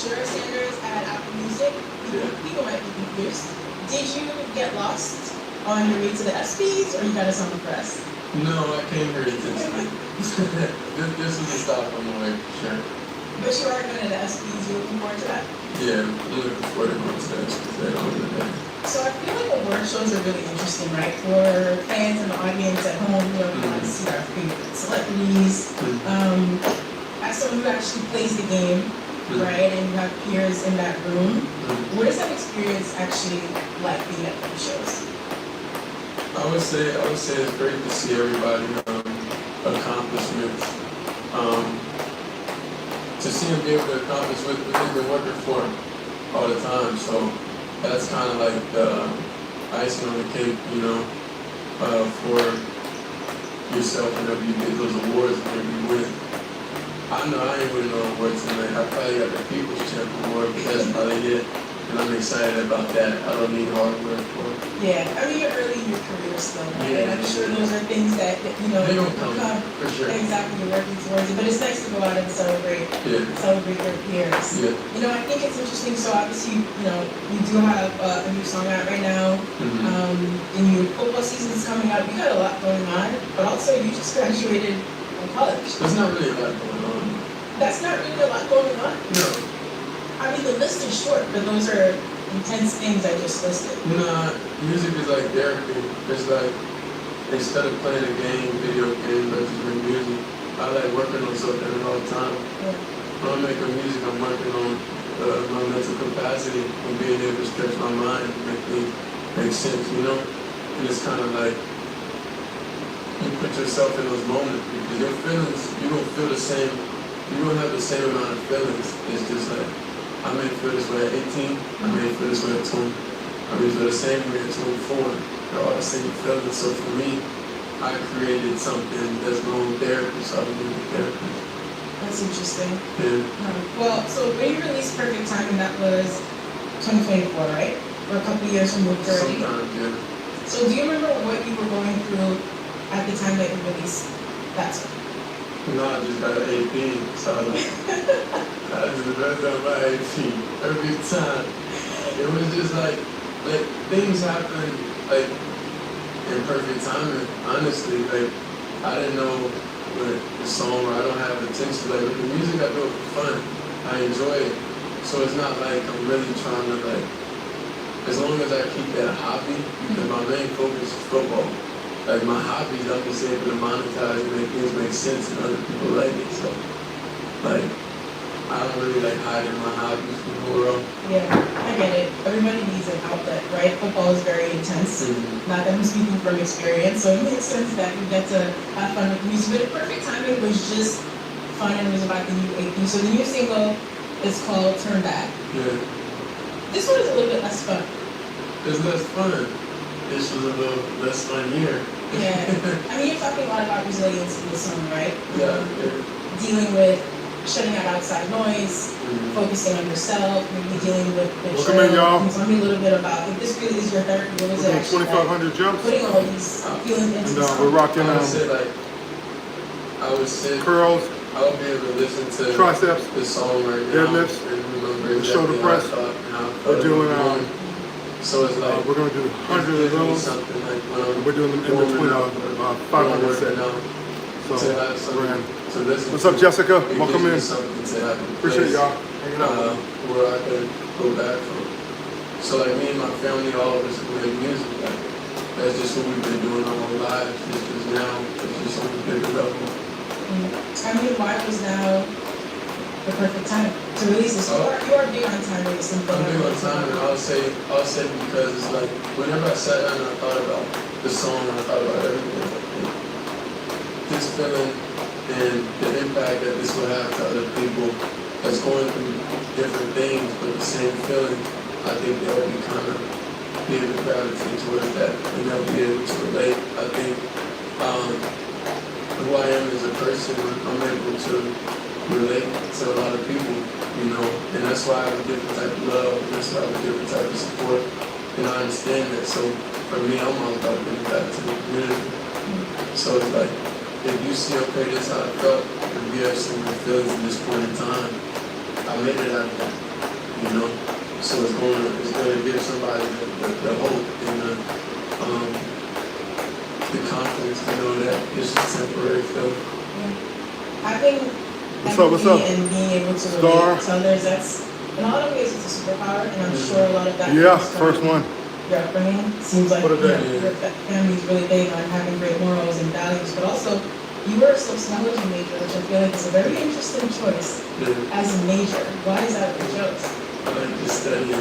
sure Sanders at Apple Music. People might be confused. Did you get lost on your way to the SPs, or you got us on the press? No, I came here intentionally. this was a stop on the way, for sure. But you are going to the SPs. You looking forward to that? Yeah, I'm looking forward to going to the SPs later on in the day. So I feel like award shows are really interesting, right? For fans and the audience at home, you know, we want to see our favorite celebrities. As someone who actually plays the game, right, and you have peers in that room, what is that experience actually like being at those shows? I would say it's great to see everybody accomplishments. To see them be able to accomplish what they've been working for all the time. So that's kind of like the icing on the cake, you know, for yourself whenever you get those awards, whenever you win. I know I ain't winning no awards tonight. I probably got the People's Champ Award, but that's probably it. And I'm excited about that. I don't need hard work for it. Yeah, I mean, you're early in your career still, right? And I'm sure those are things that you know, they don't come for sure. Exactly, you're working towards it. But it's nice to go out and celebrate your peers. Yeah. You know, I think it's interesting. So obviously, you know, you do have a new song out right now. And your football season's coming up. You got a lot going on, but also you just graduated from college. There's not really a lot going on. That's not really a lot going on? No. I mean, the list is short, but those are intense things I just listed. Nah, music is like therapy. It's like, instead of playing a game, video game, or just doing music, I like working on something all the time. Yeah. When I'm making music, I'm working on my mental capacity and being able to stretch my mind and make things make sense, you know? And it's kind of like, you put yourself in those moments because your feelings, you don't feel the same, you don't have the same amount of feelings. It's just like, I may feel this way at 18, I may feel this way at 20. I may feel the same way at 24. They're all the same feelings. So for me, I created something that's going therapy, so I was doing therapy. That's interesting. Yeah. Well, so when you released Perfect Timing, that was 2024, right? Or a couple of years removed already? Sometimes, yeah. So do you remember what you were going through at the time that you released that song? No, I just got an AP, so I just read on my AP every time. It was just like things happen like in perfect timing. Honestly, like I didn't know with the song, or I don't have attention. Like with the music, I do it for fun. I enjoy it, so it's not like I'm really trying to like. As long as I keep that hobby, because my main focus is football. Like my hobbies, I'm just able to monetize and make things make sense and other people like it. So, like, I don't really like hiding my hobbies from the world. Yeah, I get it. Everybody needs an outlet, right? Football is very intense. Not that I'm speaking from experience, so it makes sense that you get to have fun with music. But Perfect Timing was just fun and it was about the new AP. So the new single is called Turn Back. Yeah. This one is a little bit less fun. It's less fun. This was a little less fun year. Yeah. I mean, you're talking a lot about resilience in the song, right? Yeah. Dealing with shutting out outside noise, focusing on yourself, maybe dealing with Welcome in, y'all. Tell me a little bit about if this really is your therapy. What is it actually 2,500 jumps. putting all these feelings into the And song? we're rocking I would say curls, I would be able to listen to triceps, the song right now deadlifts, and remember shoulder exactly press. how I thought and how I felt We're doing so it's like we're gonna do 100 of those. something like when We're doing them in between 500 sets. So we're in. What's up, Jessica? Welcome in. Appreciate y'all hanging out. Where I could go back from. So like me and my family, all of us make music. Like, that's just what we've been doing our whole lives. It's just now, it's just on a bigger level. I mean, why was now the perfect time to release this? You are big on time releasing. I'm big on time, and I'll say because it's like whenever I sat down and I thought about the song, I thought about everything. This feeling and the impact that this will have to other people that's going through different things but the same feeling, I think they'll be kind of be able to gravitate towards that and they'll be able to relate. I think who I am as a person, I'm able to relate to a lot of people, you know, and that's why I have a different type of love, and that's why I have a different type of support, and I understand that. So for me, I'm all about giving back to the community. So it's like, if you see, okay, this is how I felt, if you have some feelings at this point in time, I made it out of that. you know. So it's going to give somebody the hope and the confidence to know that it's just temporary stuff. Yeah. Having What's up? empathy and being able to relate to others, that's in a lot of ways it's a superpower, and I'm sure a lot of that Yeah, comes from first one. your upbringing. Seems like What a day. your family's really big on having great morals and values, but also you were a sociology major, which I feel like is a very interesting choice as a major. Why is that what you chose? I like to study.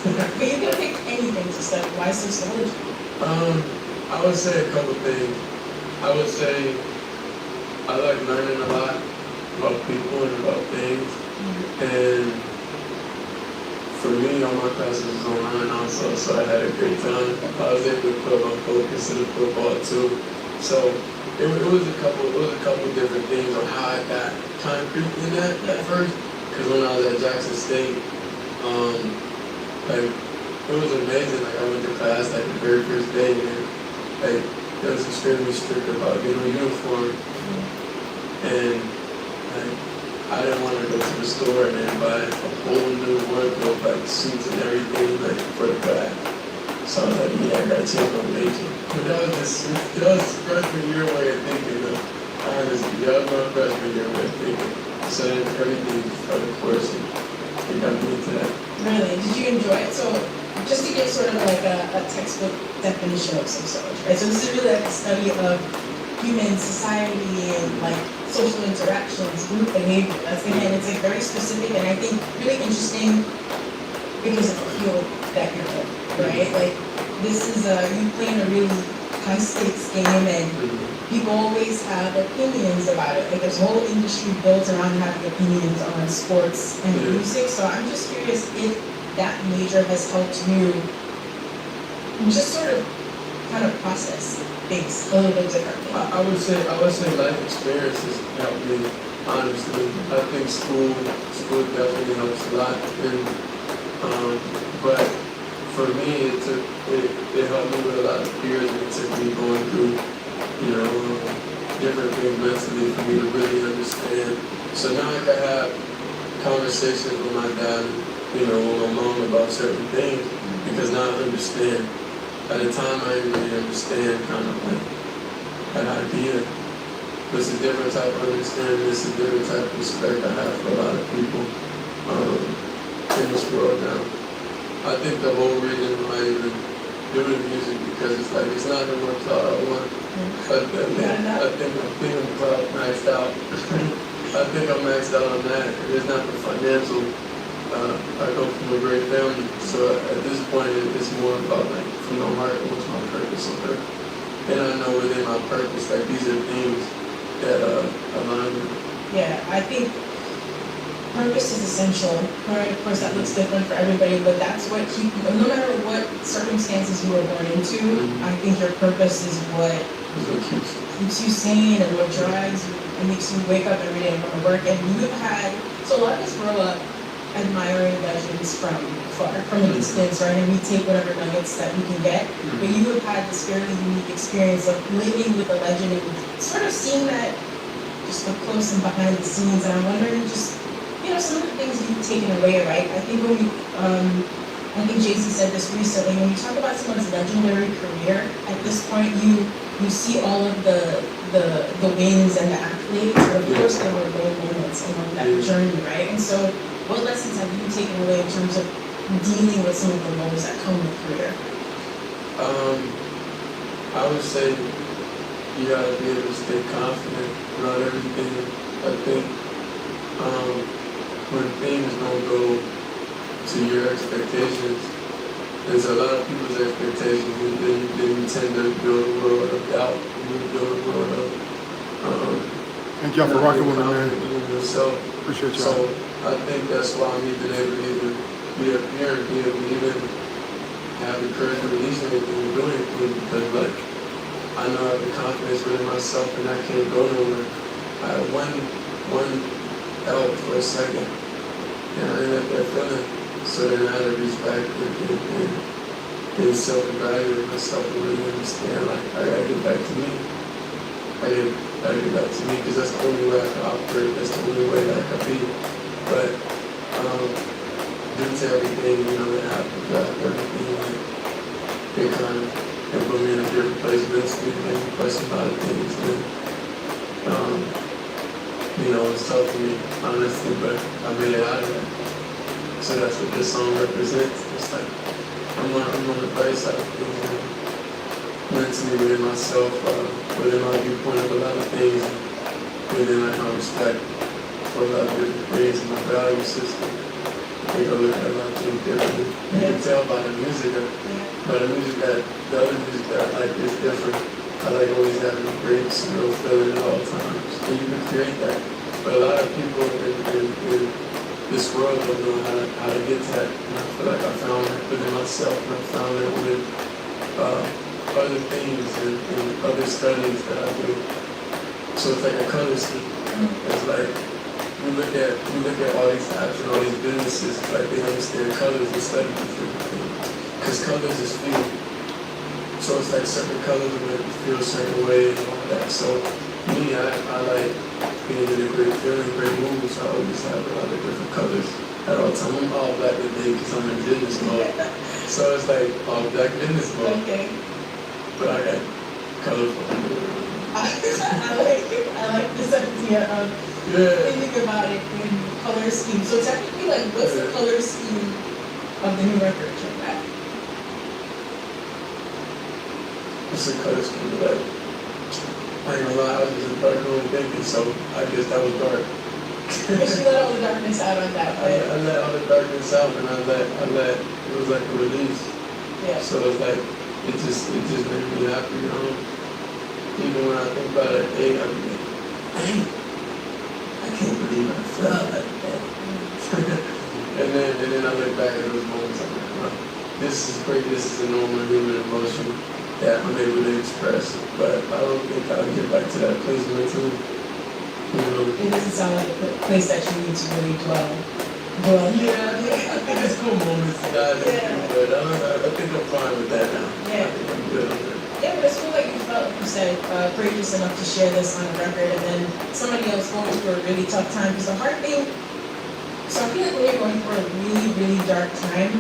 But you could pick anything to study. Why sociology? I would say a couple things. I would say I like learning a lot about people and about things. And for me, all my classes was online also, so I had a great time. I was able to put my focus in the football too. So it was a couple different things on how I got concrete in that at first. Because when I was at Jackson State, like it was amazing. Like I went to class like the very first day, and like it was extremely strict about getting a uniform, and like I didn't want to go to the store and then buy a whole new wardrobe, like suits and everything, like for the class. So I was like, yeah, I gotta change my major. But that was freshman year way of thinking though. Honestly, that was my freshman year way of thinking. So then everything started coursing. It got me into that. Really? Did you enjoy it? So just to give sort of like a textbook definition of sociology, right? So this is really like a study of human society and like social interactions, group behavior. That's again, it's like very specific and I think really interesting because of the field that you're in, right? Like this is you playing a really high stakes game and people always have opinions about it. Like there's a whole industry built around having opinions on sports and music. So I'm just curious if that major has helped you just sort of kind of process things a little bit differently. I would say life experiences helped me, honestly. I think school definitely helps a lot. And but for me it helped me with a lot of fears and it took me going through, you know, different things mentally for me to really understand. So now I can have conversations with my dad, you know, with my mom about certain things because now I understand. At the time, I didn't really understand kind of like that idea. It's a different type of understanding. It's a different type of respect I have for a lot of people in this world now. I think the whole reason why I even doing music because it's like it's not the one cloud I want. I think I'm cloud maxed out. I think I'm maxed out on that. It's not the financial. I come from a great family, so at this point it's more about like from the heart, what's my purpose on earth, and I know within my purpose like these are things that align with. Yeah, I think purpose is essential. Right? Of course, that looks different for everybody, but that's what no matter what circumstances you were born into, I think your purpose is what keeps you sane and what drives you and makes you wake up every day and want to work. And you've had so a lot of us grow up admiring legends from afar, from a distance, right? And we take whatever nuggets that we can get. But you have had this fairly unique experience of living with a legend and sort of seeing that just up close and behind the scenes. And I'm wondering just, you know, some of the things you've taken away, right? I think when I think Jay-Z said this recently, when you talk about someone's legendary career, at this point you see all of the wins and the accolades, but of course there were low moments along that journey, right? And so what lessons have you taken away in terms of dealing with some of the lows that come with career? I would say you gotta be able to stay confident about everything. I think when things don't go to your expectations, there's a lot of people's expectations, and then you tend to build a world of doubt, and you build a world of thank y'all for rocking with me, man. So, appreciate y'all. So I think that's why I'm even able to even be up here and be able to even have the courage to release anything and do anything because like I know I have the confidence within myself and I can't go nowhere. I had one L for a second and I ended up that feeling. So then I had to reach back and self-evaluate myself and really understand like I gotta get back to me. I gotta get back to me because that's the only way I can operate, that's the only way that I can be. But due to everything, you know, that happened, everything, like, it kind of put me in a different place mentally, made me question a lot of things, and, you know, it's tough for me, honestly, but I made it out of it. So that's what this song represents. It's like, I'm on the bright side of things, mentally within myself, within my viewpoint of a lot of things, within like my respect for a lot of different things in my value system. I think I look at a lot of things differently. You can tell by the music, but the other music that I like is different. I like always having the breaks, you know, feeling at all times. And you can create that. But a lot of people in this world don't know how to get to that. And I feel like I found it within myself, and I found it with other things and other studies that I do. So it's like a color scheme. It's like we look at all these apps and all these businesses, it's like they understand colors and study different things. Because colors is feel. So it's like certain colors will make you feel a certain way and all that. So me, I like being in a great feeling, great mood, so I always have a lot of different colors at all times. I'm all black today because I'm in business mode. So it's like all black business mode. Okay. But I got colorful. I like this idea of thinking about it in color scheme. So technically, like, what's the color scheme of the new record? Check that. It's a color scheme, but I ain't gonna lie, I was just a dark little baby, so I guess that was dark. But she let all the darkness out on that, right? I let all the darkness out, and I let it was like a release. Yeah. So it's like it just made me happy, you know. Even when I think about it, hey, I mean, dang, I can't believe I felt like that. and then I look back at those moments, I'm like, wow, this is great. This is a normal human emotion that I'm able to express, but I don't think I'll get back to that place mentally. You know? It doesn't sound like a place that you need to really dwell. Yeah, I think it's cool moments to dive into, but I think I'm fine with that now. Yeah. I think I'm good on that. Yeah, but it's cool like you felt, like you said, courageous enough to share this on a record, and then somebody else going through a really tough time. Because the hard thing, so I feel like when you're going through a really, really dark time,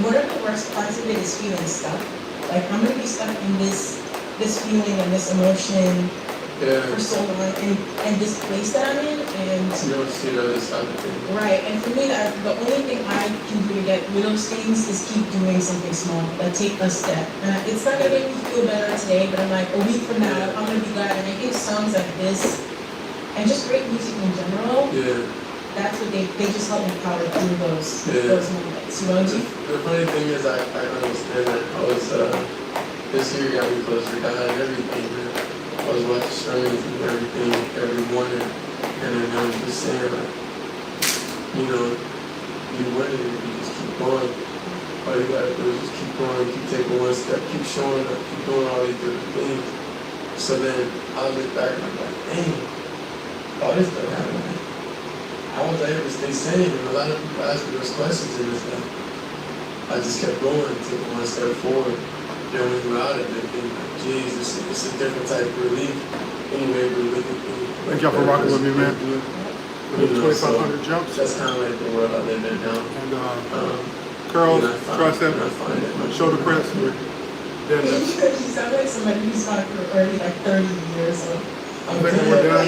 one of the worst parts of it is feeling stuck. Like, I'm gonna be stuck in this feeling and this emotion for so long, and this place that I'm in, and you don't see the other side of things. right. And for me, the only thing I can do to get rid of things is keep doing something small, like take a step. And it's not gonna make me feel better today, but I'm like, a week from now, I'm gonna be glad. And I think songs like this, and just great music in general, that's what they just help me power through those moments. You know, The funny thing is, I understand that. I was this year got me closer to God and everything, man. I was watching sermons and everything every morning, and then I was just saying, like, you know, you winning, you just keep going. All you gotta do is just keep going, keep taking one step, keep showing up, keep doing all these different things. So then I look back and I'm like, dang, all this stuff happened. How was I able to stay sane? And a lot of people ask me those questions, and it's like, I just kept going, taking one step forward. Then when you're out of it, then like, geez, it's a different type of relief. Anyway, we look at things. Thank y'all for rocking with me, man. You know, 2,500 jumps. That's kind of like the world I live in now. And curls, tricep, shoulder press. you sound like somebody who's fought for already like 30 years. So. I'm thinking we're done.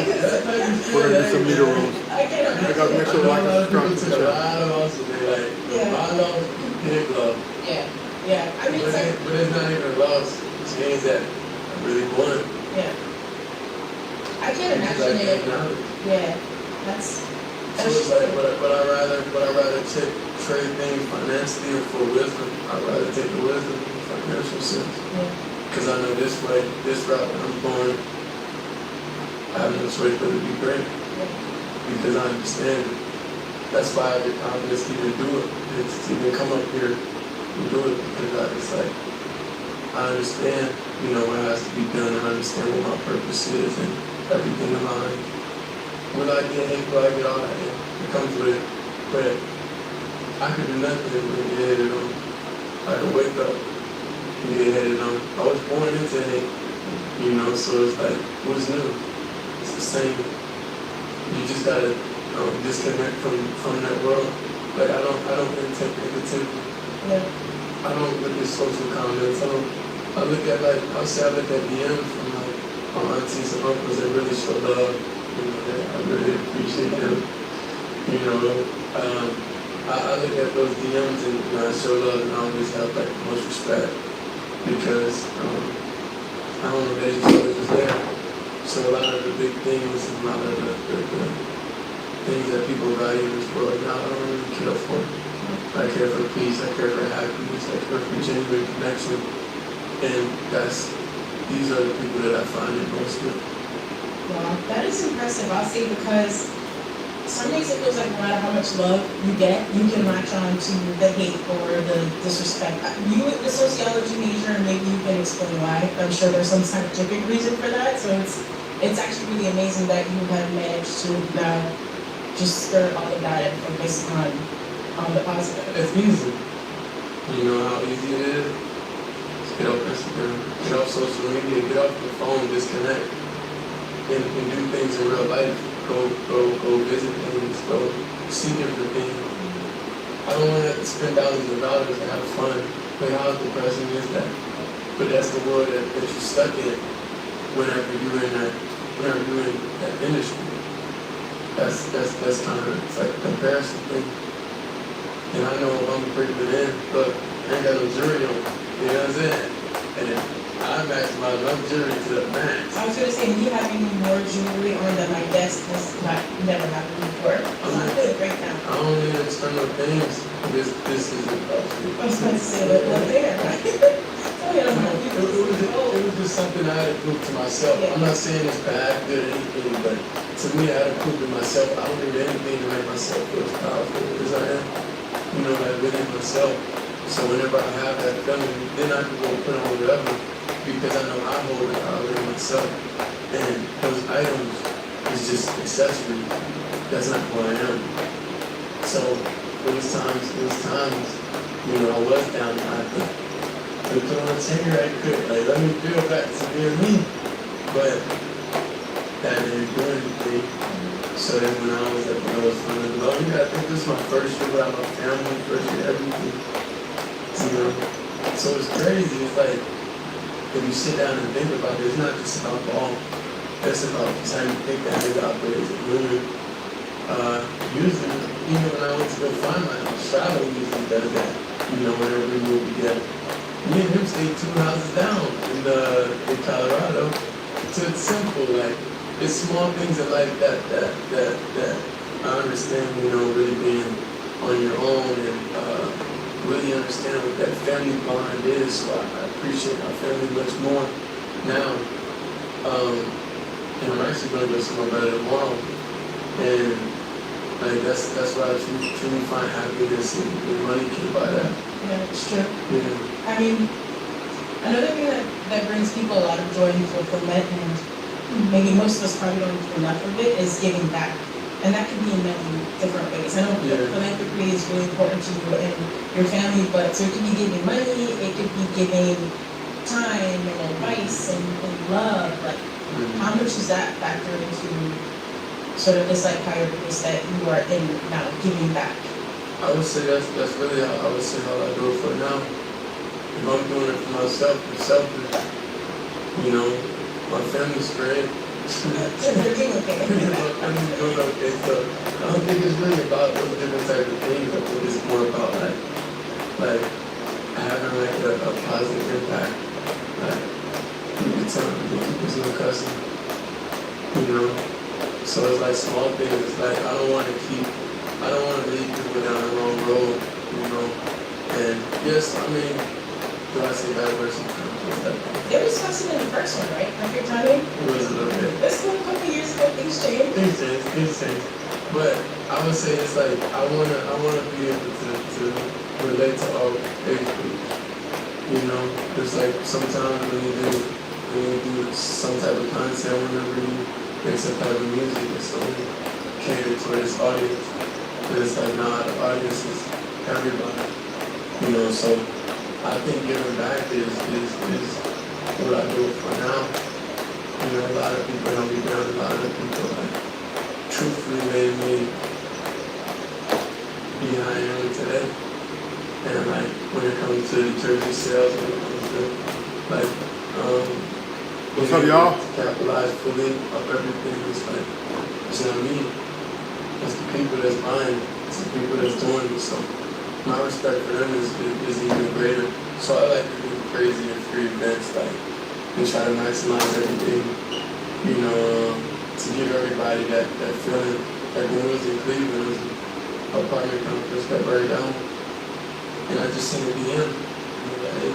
We're gonna do some meter rolls. I can't I got to make sure like it's strong to the Yeah. I mean, but it's not even a loss. It means that I really won. Yeah. I can't imagine it. Yeah. That's so it's like, but I rather trade things financially or for wisdom. I'd rather take the wisdom in the financial sense. Because I know this way, this route that I'm going, I have no choice but to be great. Because I understand it. That's why I have the confidence to even do it. And to even come up here and do it, because it's like, I understand, you know, what has to be done, and I understand what my purpose is and everything in line. Will I get hate? Will I get all that? It comes with it. But I could do nothing and get headed on. I could wake up and get headed on. I was born into hate, you know, so it's like, what's new? It's the same. You just gotta disconnect from that world Like I don't intake negativity. Yeah. I don't look at social comments. I look at I look at DMs from like my aunties and uncles that really show love. You know, that I really appreciate them. You know, I look at those DMs and I show love and I always have like the most respect because I don't know, they just there. So a lot of the big things and a lot of the things that people value in this world now, I don't really care for. I care for peace, I care for happiness, I care for genuine connection. And these are the people that I find it most with. Wow, that is impressive. I'll say because some days it feels like no matter how much love you get, you can latch on to the hate or the disrespect. You with the sociology major, and maybe you can explain why. I'm sure there's some scientific reason for that. So it's actually really amazing that you have managed to now just stir all of that and focus on the positive. It's easy. You know how easy it is? Just get off Instagram, get off social media, get off the phone, disconnect, and do things in real life. Go visit things, go see different things. I don't want to have to spend thousands of dollars to have fun. Like how depressing is that? But that's the world that you're stuck in whenever you're in that industry. That's kind of, it's like a comparison thing. And I know I'm pretty good in, but I ain't got no jewelry on. You know what I'm saying? And I maximize my jewelry to the max. I was gonna say, me having more jewelry on than my desk has never happened before. So I'm feeling great now. I don't need external things. This is about you. I was going to say, well, there, right? Oh, yeah, It was just something I had to prove to myself. Yeah. I'm not saying it's bad, good, or anything, but to me, I had to prove to myself. I don't need anything to make myself feel as powerful as I am. You know, like within myself. So whenever I have that feeling, then I can go put on whatever, because I know I hold it power within myself. And those items is just accessories. That's not who I am. So it was times, you know, I was down and I could put on a tinger, I could, like, let me feel back to being me. But that didn't do anything. So then when I was at the lowest point of low, you gotta think this is my first year without my family, first year everything. You know? So it's crazy. It's like, if you sit down and think about it, it's not just about ball. It's about the time you think that nigga operates at women. Usually, even when I went to go find my house, Shiloh usually does that. You know, whenever we move together. Me and him stayed 2 houses down in Colorado. So it's simple, like, it's small things in life that I understand, you know, really being on your own and really understand what that family bond is. So I appreciate my family much more now. And I'm actually going to go somewhere better tomorrow. And like that's why I truly find happiness and money can buy that. Yeah, it's true. Yeah. I mean, another thing that brings people a lot of joy and fulfillment, and maybe most of us probably don't do enough of it, is giving back. And that can be in many different ways. I know philanthropy is really important to you and your family, but so it could be giving money, it could be giving time and advice and love. Like, how much does that factor into sort of this like higher purpose that you are in now, giving back? I would say that's really how I would say how I do it for now. If I'm doing it for myself, it's selfish. You know, my family's great. They're doing okay. My family's doing okay, so I don't think it's really about those different types of things. I think it's more about like having like a positive impact. Like you can tell people's no cussing. You know? So it's like small things. It's like I don't want to lead people down the wrong road, you know. And yes, I mean, do I say bad words sometimes? There was cussing in the first one, right? Perfect timing? It was a little bit. That's still a couple years ago, things changed. Things change. But I would say it's like I wanna be able to relate to all age groups. You know, it's like sometimes when you do some type of content, whenever you make some type of music, it's only catered to this audience. And it's like, nah, the audience is everybody. You know, so I think giving back is what I do for now. You know, a lot of people don't be down, a lot of people like truthfully made me be behind him today. And like when it comes to jersey sales, when it comes to like what's up, y'all? Capitalize fully of everything. It's like, you know what I mean? It's the people that's buying, it's the people that's doing it. So my respect for them is even greater. So I like to do crazy and free events, like and try to maximize everything, you know, to give everybody that feeling. Like when it was in Cleveland, it was an apartment complex that burned down. And I just seen a DM. And was like, hey,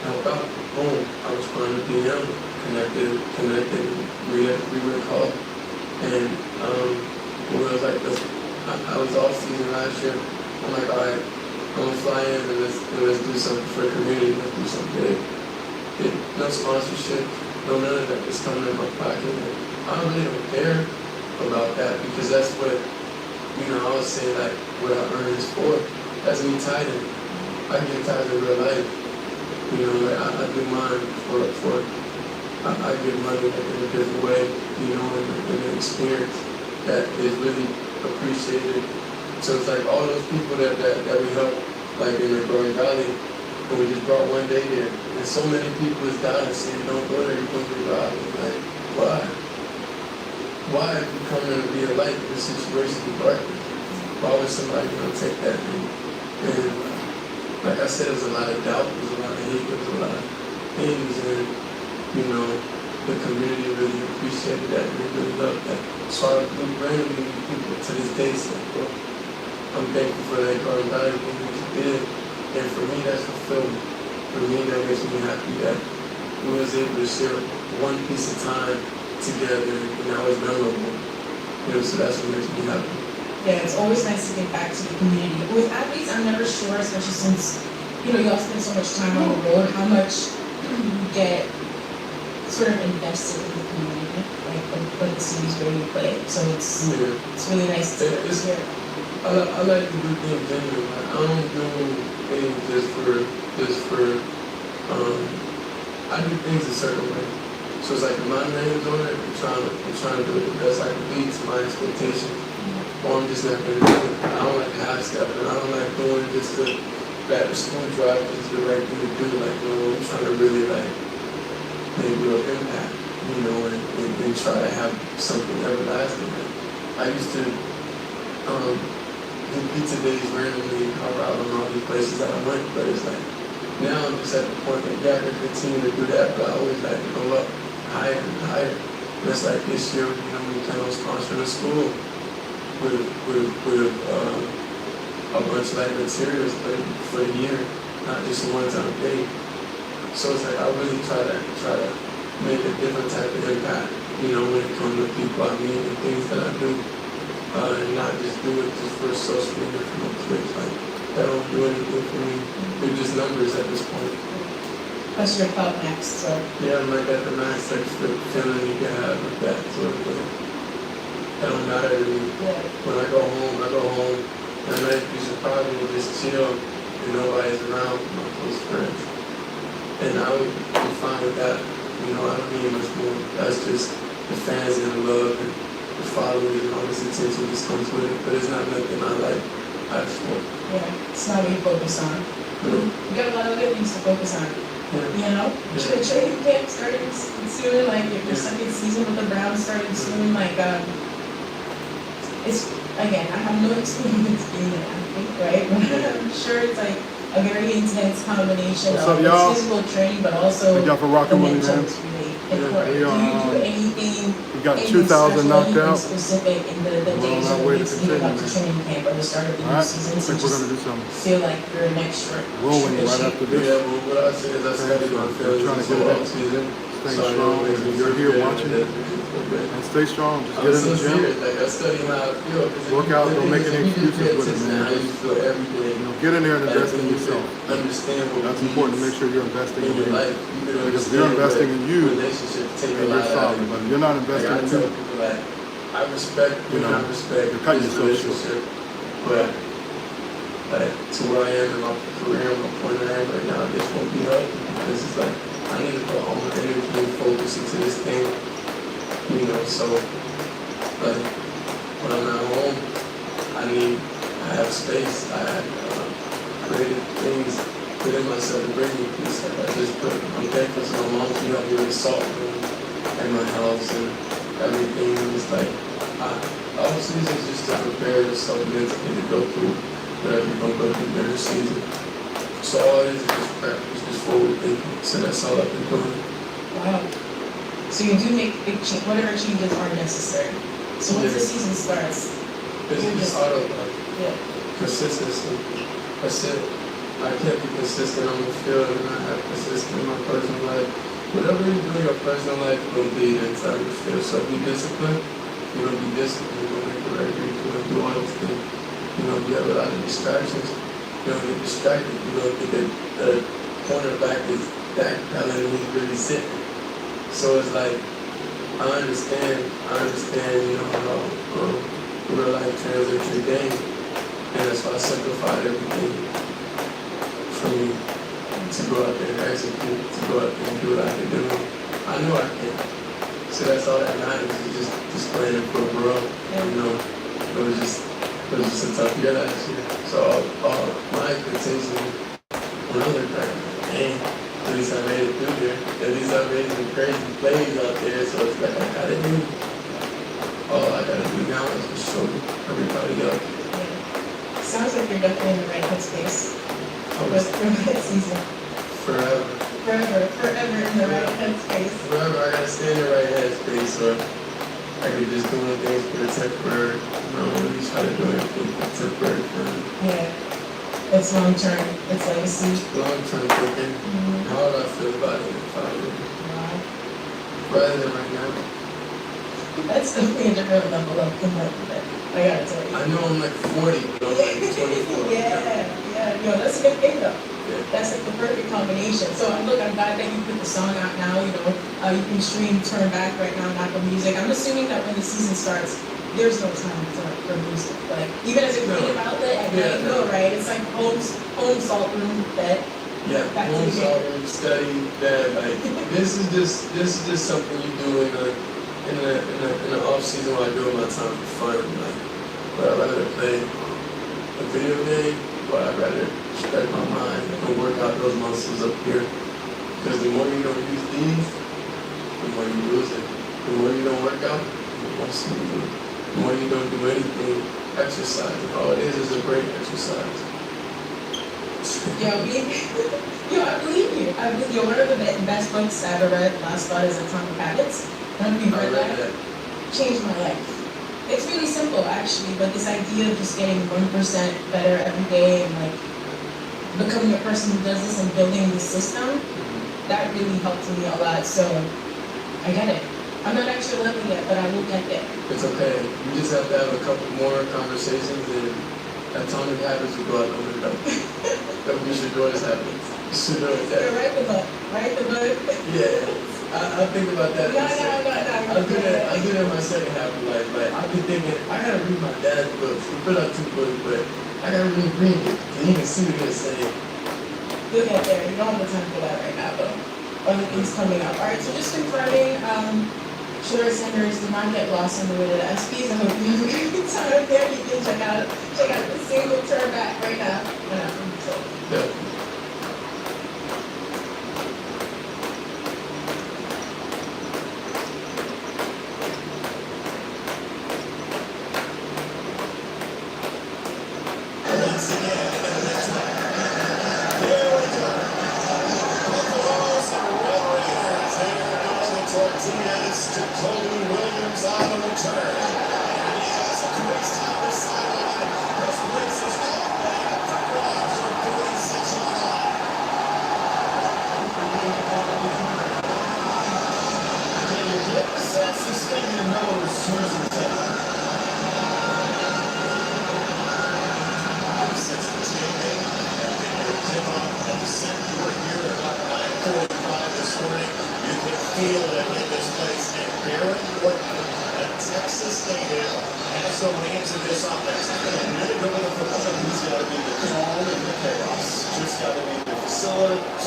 help out. Boom. I responded to DM, connected, we were called. And when I was like, I was off season last year. I'm like, all right, I'm gonna fly in and let's do something for the community. Let's do something big. No sponsorship, no none of that. It's coming in my pocket. And I really don't care about that because that's what, you know, I was saying like what I earn is for. That's me tithing. I get tired in real life. You know, like I do mine for I give money like in a different way, you know, in an experience that is really appreciated. So it's like all those people that we help, like in the Growing Valley, and we just brought one day there. And so many people is down and saying, don't go there, you're going to be robbed. Like, why? Why if you come in to be a light in this situation in darkness? Why would somebody take that thing? And like I said, there's a lot of doubt, there's a lot of hate, there's a lot of things, and you know, the community really appreciated that, and they really loved that. So I randomly meet people to this day say, well, I'm thankful for that Garden Valley thing that you did, and for me that's fulfillment. For me that makes me happy that we was able to share one piece of time together, and that was memorable. You know, so that's what makes me happy. Yeah, it's always nice to get back to the community. With athletes, I'm never sure, especially since, you know, y'all spend so much time on the road, how much you get sort of invested in the community, like when the cities where you play. So it's really nice to hear. I like to do things genuine. Like, I don't do things just for I do things a certain way. So it's like if my name's on it, I'm trying to do it the best I can be to my expectations. Or I'm just not going to do it. I don't like half-stepping. I don't like doing just the back to school drive just the right thing to do. Like, you know, I'm trying to really like make real impact, you know, and try to have something everlasting. I used to do pizza days randomly in Colorado and all these places that I went, but it's like now I'm just at the point that yeah, I can continue to do that, but I always like to go up higher and higher. And it's like this year, you know, we plan on sponsoring a school with a bunch of like materials for the year, not just a one-time thing. So it's like I really try to make a different type of impact, you know, when it comes to people I meet and things that I do, and not just do it just for social media for no clicks. Like that don't do anything for me. They're just numbers at this point. Plus your cloud max, so. Yeah, I'm like at the max sex feeling you can have with that sort of thing. That don't matter to me. Yeah. When I go home, and I be surprised when just chill and nobody's around, my close friends. And I'm fine with that. You know, I don't need much more. That's just the fans and the love and the followers and all this attention just comes with it. But it's not nothing I like ask for. Yeah, it's not what you focus on. Mm-hmm. You got a lot of other things to focus on. Yeah. You know, the training camp starting soon, like if your second season with the Browns starting soon, like it's again, I have no experience being an athlete, right? But I'm sure it's like a very intense combination What's of up, y'all? physical training, but also Thank y'all for rocking the with me, mental man. is really important. We Do you do anything? We got anything 2,000 special, knocked anything out. specific in the We're on days our or way to weeks leading up to continue, training camp or the start of the All new right, season I to think we're just gonna do something. feel like you're an extra Rolling right after this. Yeah, well, what I say is I study my feelings Trying to this get it whole in. season. Stay So I know strong. it makes me You're feel here good watching. that it makes me feel good. And stay strong. Just I'm get in so the gym. serious, like I study how I feel. Work out, don't make any excuses with it, man. How you feel every day. You know, get in there and invest in yourself. Understand what That's it important to means make sure you're investing in in your you. life. You can Because if you're understand investing what in you, relationship take a and lot you're out of solid. you. But if you're not Like investing I in tell you, people like I respect you know, I respect you're cutting this yourself short. relationship, but like to where I am in my career, my point I am right now, this won't be healthy because it's like I need to put all my energy and focus into this thing, you know. So like when I'm at home, I need I have space. I have created things within myself to bring me peace. Like I just I'm thankful to my mom. She helped me with the salt room and my house and everything. It's like, all season is just to prepare yourself mentally to go through whatever you're going to go through during the season. So all it is just prep. It's just forward thinking. So that's all I've been doing. Wow. So you do make big changes, whatever changes are necessary. So once the season starts, it's autopilot. Yeah. Consistency. That's it. I can't be consistent on the field and not have consistent in my personal life. Whatever you do in your personal life, you're going to be inside the field. So be disciplined. You're going to be disciplined. You're going to make the right read. You're going to do all those things. You know, you have a lot of distractions. You're going to get distracted. You're going to think that the cornerback is that talent and he's really sitting. So it's like, I understand, you know, how real life translates your game. And that's why I simplified everything for me to go out there and execute, to go out there and do what I can do. I know I can. So that's all that matters, is just playing for a bro. You know, it was just a tough year last year. So all my expectations when I look back, dang, at least I made it through there. At least I made some crazy plays out there. So it's like all I gotta do now is just show everybody else. Sounds like you're definitely in the right headspace for that season. Forever in the right headspace. Forever, I gotta stay in the right headspace, or I could just doing things for the temporary. You know, really try to do everything for temporary for me. Yeah, it's long term. It's legacy. Long term thinking. How would I feel about it in 5 years? Wow. Rather than right now. That's definitely a different level of commitment. I gotta tell you. I know I'm like 40, but I'm like 24. yeah. Yo, that's a good thing though. Yeah. That's like the perfect combination. So look, I'm glad that you put the song out now. You know, you can stream Turn Back right now on Apple Music. I'm assuming that when the season starts, there's no time for music. Like even as a creative outlet, I can't go right. It's like home salt room bed. Yeah, home salt room study bed. Like this is just something you do in the off season while I do my time for fun. Like, but I'd rather play a video game, but I'd rather stretch my mind and work out those muscles up here. Because the more you don't use these, the more you lose it. The more you don't work out, the more you do. The more you don't do anything, exercise. All it is a great exercise. I believe you. One of the best books I ever read last thought is Atomic Habits. I don't know if you've read that. Changed my life. It's really simple actually, but this idea of just getting 1% better every day and like becoming a person who does this and building the system, that really helped me a lot. So I get it. I'm not at your level yet, but I will get there. It's okay. You just have to have a couple more conversations and Atomic Habits will go out the window. That we should do as habits. You should do it. Write the book. Write the book. Yeah. I think about that. No. I do that in my second half of life. Like I've been thinking, I gotta read my dad's books. He put out 2 books, but I gotta really read it. And you can see what it's saying. You'll get there. You don't have the time for that right now, though. Other things coming up. All right. So just confirming. Sugar senders do not get lost on the way to the SPs. I hope you have a great time there. You can check out the single Turn Back right now. Yeah.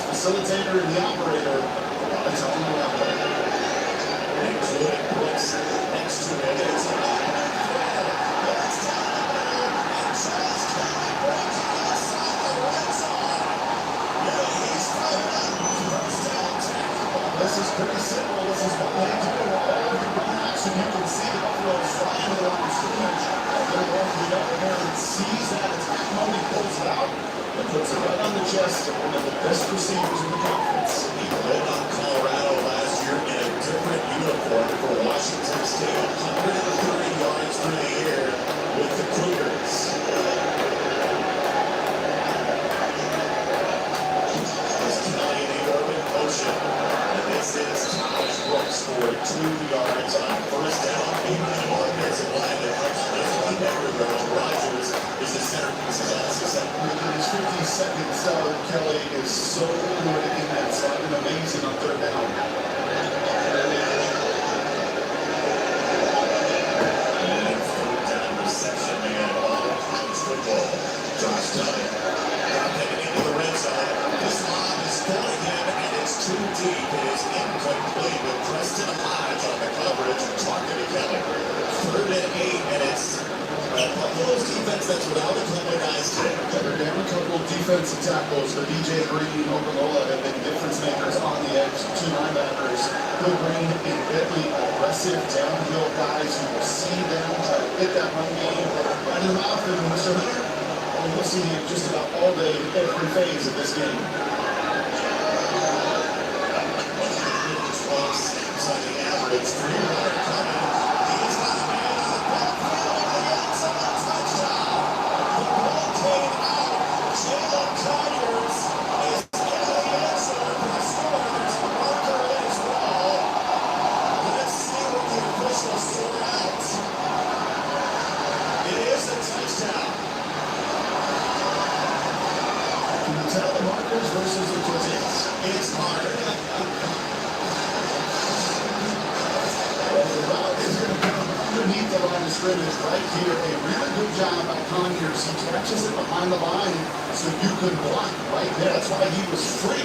Facilitator and the operator, it's on the level. And good puts next to it. It's time. This is pretty simple. This is what they do all over the action. You can see the Buffalo's flying to the line of scrimmage. They're going to the other hand and sees that attack mode. He pulls it out and puts it right on the chest of one of the best receivers in the conference. He led on Colorado last year in a different uniform for Washington State. 130 yards through the air with the Cougars. And this is Thomas Brooks for 2 yards on first down. Behind one offensive line that helps this one everywhere. Rogers is the centerpiece of that success. In his 50 seconds, Kelly is so good in that slot and amazing on third down. And third down reception, man, all college football. Josh Dunn dropping into the red zone. This lob is going in, and it's too deep. It is incomplete with Preston Hodge on the coverage and talking to Kelly. 3rd and 8, and it's Buffalo's defense that's without a couple of guys today. They're down a couple of defensive tackles. The DJ Green and Oberlola have been difference makers on the edge. 2 linebackers, Good Green and Bentley, aggressive downhill guys. You will see them try to hit that run game right in the mouth. And Mr. Hunter, we'll see him just about all day, every phase of this game. On the average, 3 runner coming. He's got a man on the backfield on the outside touchdown. The ball came out. Jalen Conyers is getting the answer for scores. Marker as well. Let's see what the officials sort out. It is a touchdown. Can you tell the markers versus the critics? It's hard. Is going to come underneath the line of scrimmage right here. A really good job by Conyers. He catches it behind the line so you can block right there. That's why he was free.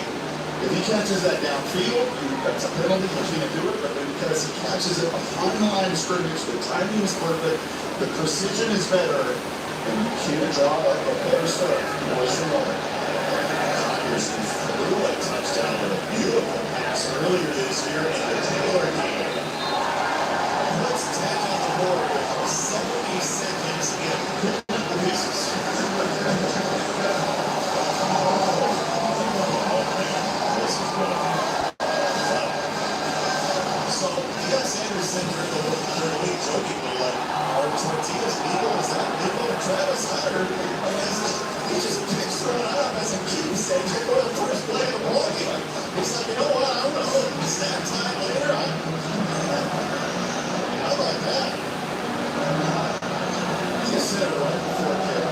If he catches that downfield, that's a penalty. You can't do it. But because he catches it behind the line of scrimmage, the timing is perfect, the precision is better, and you can't draw up a better start. Conyers threw a touchdown with a beautiful pass earlier this year in the Taylor game. Let's tag on the board with 70 seconds in the pieces. This is good. So, D.S. Anderson during the week jokingly like, are tortillas legal? Is that legal? Travis Hunter, he just picks one up as a keepsake for the first play of the ball game. He's like, you know what? I'm going to hold it snap time later. How about that? Just said it right before kick.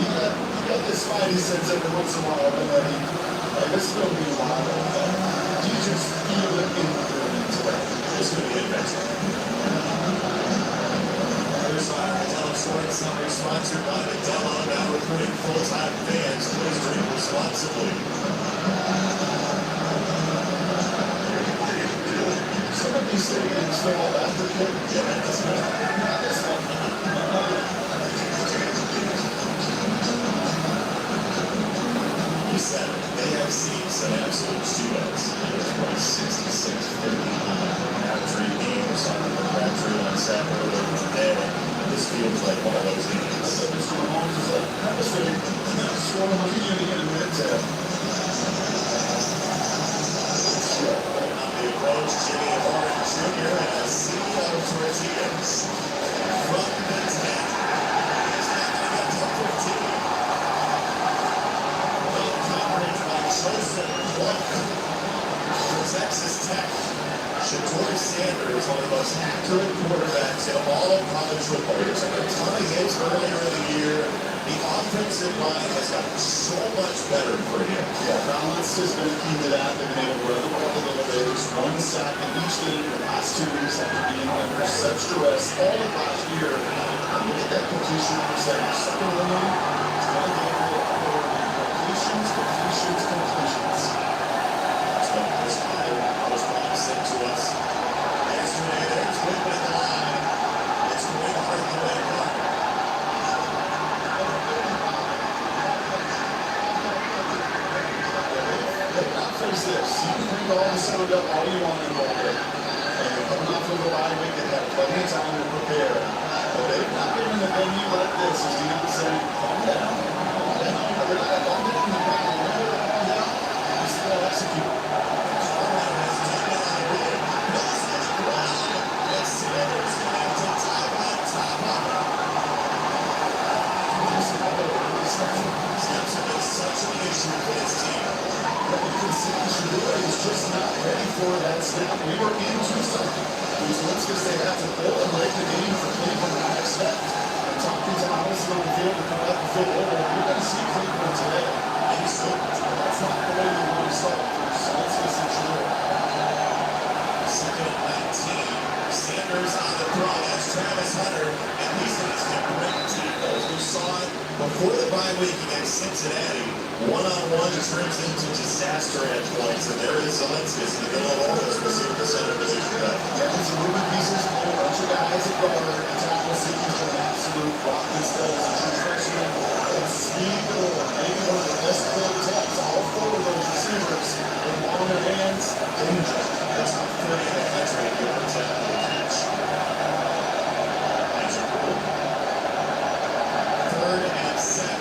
You got this Spidey sense every once in a while, but like, this is going to be a while. Do you just feel it in the building today? It's going to be adventure. Other side, Dell Sports Summer sponsored by the Dell now recruiting full-time fans. Please drink responsibly. Somebody say it's still all after kick. Yeah, that's right. You said it. They have seats and absolute duets. It was 66-59 after 3 games on the Crabtree on Saturday today. This feels like one of those games. Mr. Mahomes is like, that was really strong. How can you get a minute to the approach, Jimmy Horn Jr. and a sea of tortillas from the 10. He's not going to get to 15. Well coverage by Joseph Clark for Texas Tech. Shator Sanders, one of the most accurate quarterbacks in all of college football. He took a ton of hits earlier in the year. The offensive line has gotten so much better for him. Yeah, balance has been key to that. They've been able to run the ball a little bit. There's 1 sack in each game. The last 2 weeks after being under such duress all of last year. Look at that completion percentage. Second one, it's going to be completions. So this time was promising to us yesterday. There's Whitman at the line. It's going hard the way hard. is this. You can bring all the sound up all you want in a little bit. And you're coming off of a bye week and have plenty of time to prepare. But they've not given a venue like this, as Dean was saying, calm down. Calm down. They're not calm down. Calm down. You still execute. Such an issue for this team. But you can see Shadura is just not ready for that snap. We were into something. These Linskas, they had to pull and break the game for Cleveland, I expect. And Tompkins and Allison on the field to come out and field over. You're going to see Cleveland today. And so that's not the way you want to start. So let's get some Shadura. Second and 19. Sanders on the throw. That's Travis Hunter. And these guys can break tackles. We saw it before the bye week against Cincinnati. One-on-one turns into disaster at points. And there is Zelenskis in the middle of all this receiver center position. Yeah, some moving pieces, a bunch of guys at guard, and tackle seekers are an absolute rock and studs. And true freshman, and speed galore. Maybe one of the best players tests. All four of those receivers with ball in their hands. Danger. That's not 30 in the country. You're protecting the catch. Third and 7.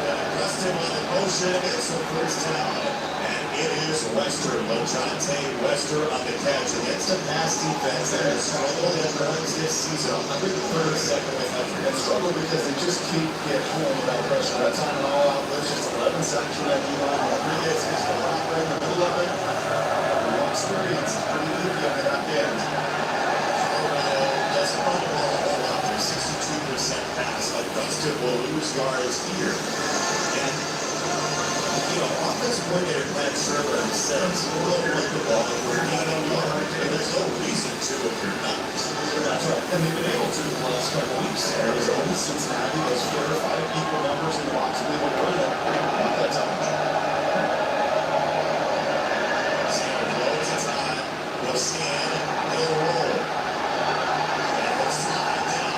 Him on the motion. It's the first down. And it is Wester. LaJonte Wester on the catch against a pass defense that has struggled at times this season. 132nd in the country. They struggle because they just can't get home without pressure. That time and all out, there's just 11 sacks from that D-line. Rodriguez is the rock right in the middle of it. More experience. Pretty easy on the back end. Colorado doesn't run the ball a whole lot. They're 62% pass. Augustin will lose yards here. And, you know, offensive coordinator Glenn Sherman says, we'll run the ball if we're gaining yards. And there's no reason to if you're not. That's right. And they've been able to the last couple weeks. Arizona, Cincinnati, those 4 or 5 equal numbers in the box. And they will run it at that time. Sanders loads his eye. We'll scan. He'll roll. And we'll slide down.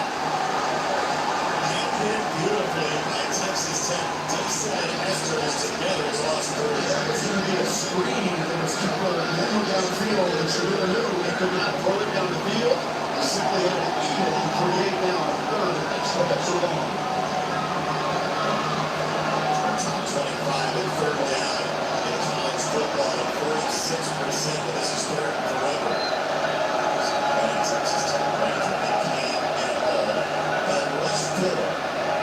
Hit beautifully by Texas Tech. Dixon and Esther is together as lost 30. That was going to be a screen that was kept on a minimum downfield, and Shadura knew he could not throw it down the field. He simply had to eat it and create now a third extra long. Top 25 and third down in college football at 46%, but this is third and forever. Texas Tech ranks a big game and all. And rush 4.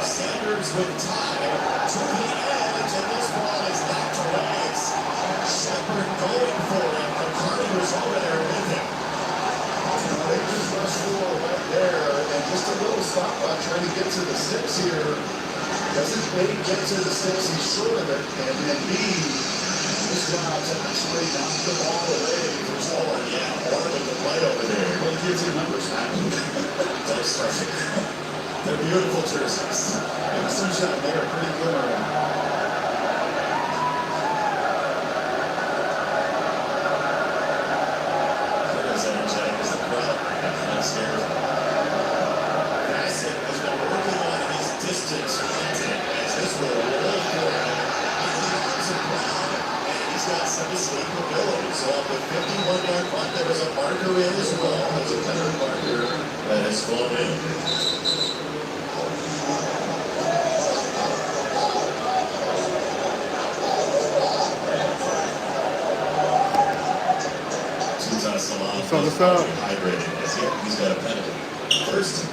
Sanders with time to the edge, and this ball is knocked away. It's Shepard going for it. McCarty was over there with him. They just rushed 4 right there, and just a little stop by trying to get to the 6 here. Doesn't A, get to the 6, he's short of it, and then B, just went out to actually knock the ball away for Waller. Yeah, Waller with the play over there. Well, he gives you numbers now. That's perfect. They're beautiful jerseys. And the sunshine, they are pretty glimmering. They're as energetic as the crowd. That's scary. Bassett has been working on his distance content as this will roll for him. And he's got some escapability. So on the 51-yard punt, there was a marker in as well. There's a better marker that has flown in. What's up? Hydrated as he's got a penalty. First.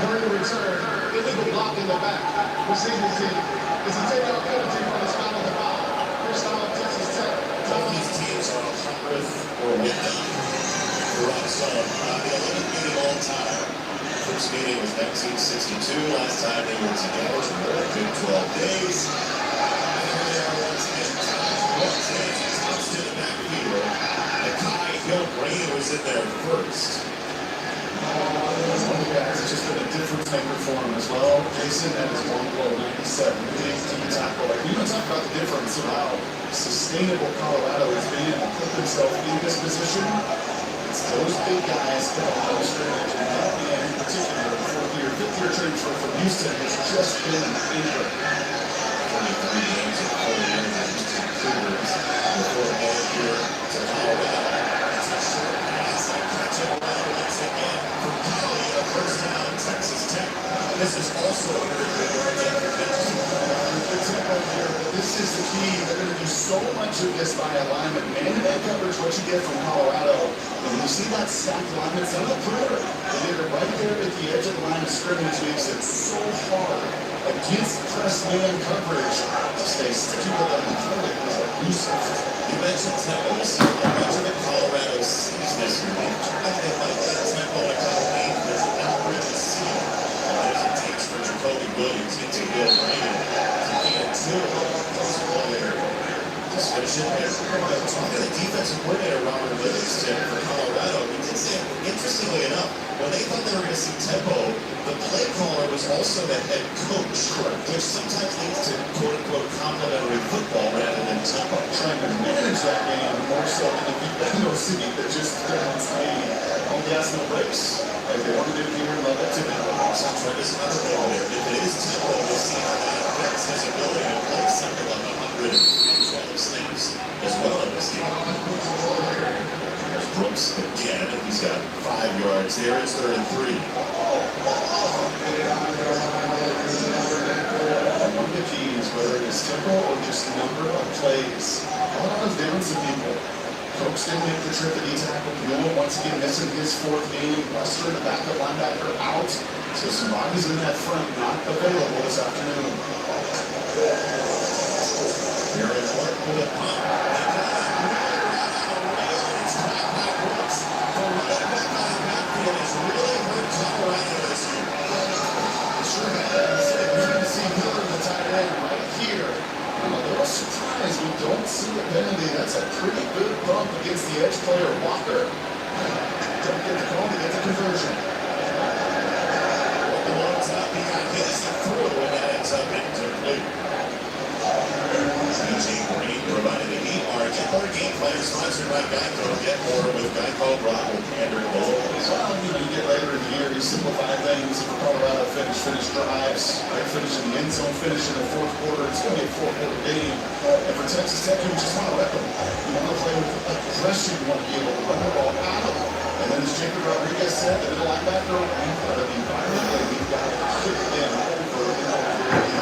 During the return, illegal block in the back. Receiving team. Is he taking a penalty from the spot of the foul? First time on Texas Tech. Both these teams are 100th or with them. So, the 11th meeting all time. First meeting was 1962. Last time they were together for more than 12 days. And here they are once again. Tops to the backfield. And Kai Hill-Green was in there first. One of the guys has just been a difference maker for him as well. Jason at his long blow, 97. Big tackle. Like, we don't talk about the difference of how sustainable Colorado has been to put themselves in this position. It's those big guys that are scrimmage, and that man in particular, fifth-year transfer from Houston, has just been an anchor. 23 games of this is the key. They're going to do so much of this by alignment. Man-to-man coverage, what you get from Colorado. And when you see that stacked alignment on the perimeter, they get it right there at the edge of the line of scrimmage, makes it so hard against press man coverage to stay sticky with them and play it as elusive. You mentioned tempos. Imagine if Colorado sees this year. I think like that tempo in a couple games does not really see what it takes for Jacoby Williams into Bill Brandon to get two close player. Just finish it there. Talking to the defensive coordinator, Robert Livingston, for Colorado, he did say, interestingly enough, when they thought they were going to see tempo, the play caller was also the head coach, which sometimes leads to quote-unquote complimentary football rather than tempo. Trying to manage that game more so than if you've got no seat that just on gas, no brakes. Like they want to do here and love it to be. So Travis Hunter over there. If it is tempo, we'll see how that affects his ability to play something like 112 snaps as well in this game. There's Brooks again. He's got 5 yards there. It's 3rd and 3. One of the keys, whether it is tempo or just number of plays, Colorado's down some people. Coach didn't make the trip at D-tackle. Buell once again missing his 4th game. Buster, the backup linebacker, out. So some bodies in that front not available this afternoon. Aaron Clark with a punt. It's caught by Brooks. The running back on the backfield has really hurt Colorado this year. Sure has. You're going to see Miller, the tight end, right here. I'm a little surprised we don't see a penalty. That's a pretty good bump against the edge player, Walker. Don't get the call to get the conversion. The long top, he got hit as he threw it when that ends up incomplete. CJ Green provided a heat margin. Our game plan is sponsored by Geico. Get more with Geico. Brock will pander below. Well, you get later in the year, you simplify things. For Colorado, finish drives, right? Finish in the end zone, finish in the 4th quarter. It's going to be a 4-quarter game. And for Texas Tech, you just want to rep them. You want to play with aggression. You want to be able to run the ball out of them. And then as Jacob Rodriguez said, the middle linebacker, we've got to be violent and we've got to kick them over and over again.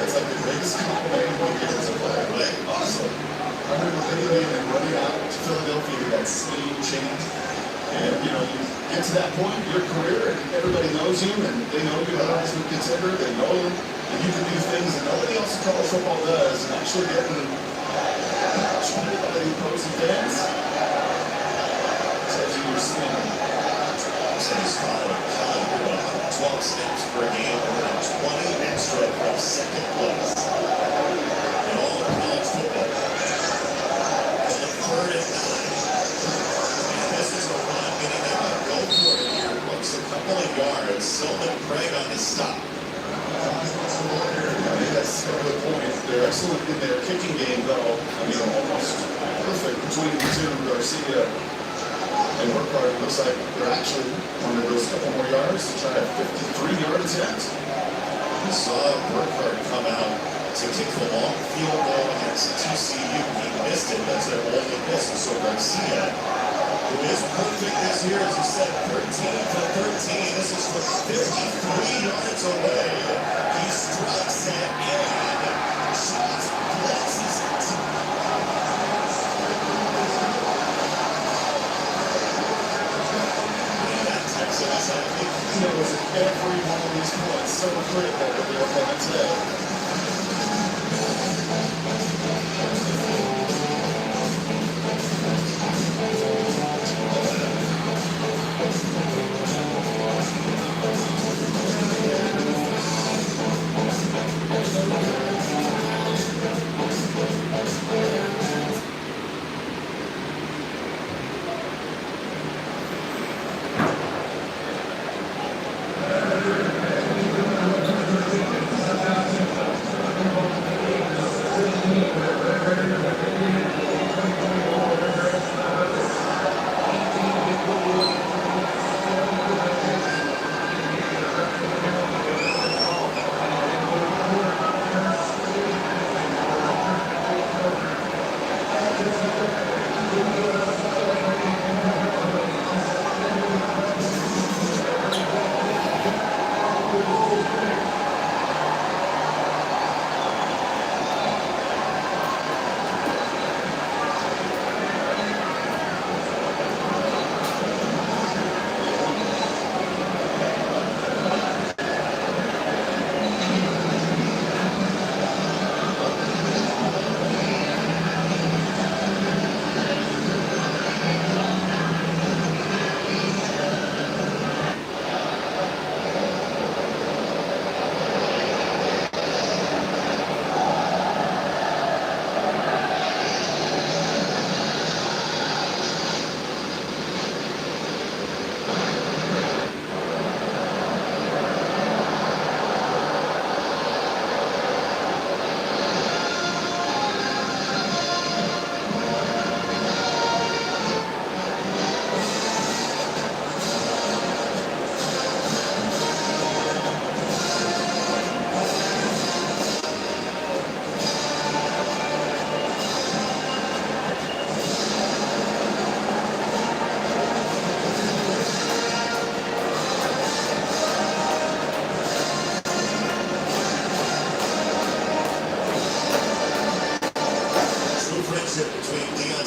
It's like the greatest compliment you can get as a player. Like, awesome. I remember thinking and running out to Philadelphia with that same chant. And, you know, you get to that point in your career and everybody knows you and they know you're a Heisman contender. They know that you can do things that nobody else in college football does and actually getting treated by the opposing fans. Tells you you're standing. So he's following Colorado 12 snaps per game and 20 extra from 2nd place in all of college football. And the 3rd and 9. And this is a run, meaning they got to go for it here. Looks a couple of yards. Sylvan Craig on the stop. I think that's a good point. They're excellent in their kicking game, though. I mean, almost perfect between the two, Garcia and Workhart. It looks like they're actually one of those couple more yards to try a 53-yard attempt. We saw Workhart come out to kick the long field goal against TCU. He missed it. That's their only miss. So Garcia, who is perfect this year, as you said, 13 for 13. This is from 53 yards away. He strikes it and shots blesses it. Texas, I think, It was every one of these points so critical to their opponent today.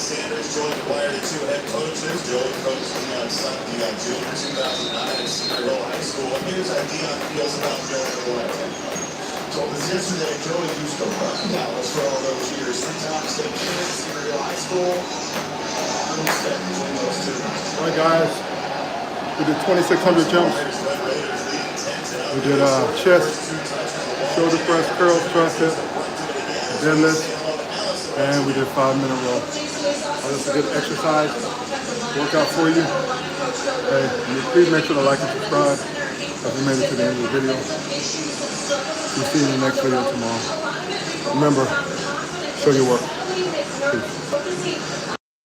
Sanders joined the wire to two head coaches. Joey coached the junior 2009 at Cedar Hill High School. Here's how Dion feels about Joey to the wire. Told us yesterday, Joey used to run Dallas for all those years. 3 times state champion, Cedar Hill High School. Little step between those two. All right, guys. We did 2,600 jumps. We did chest, shoulder press, curls, tricep, deadlift, and we did 5-minute row. That's a good exercise workout for you. Hey, please make sure to like and subscribe if you made it to the end of the video. We'll see you in the next video tomorrow. Remember, show your work. Peace.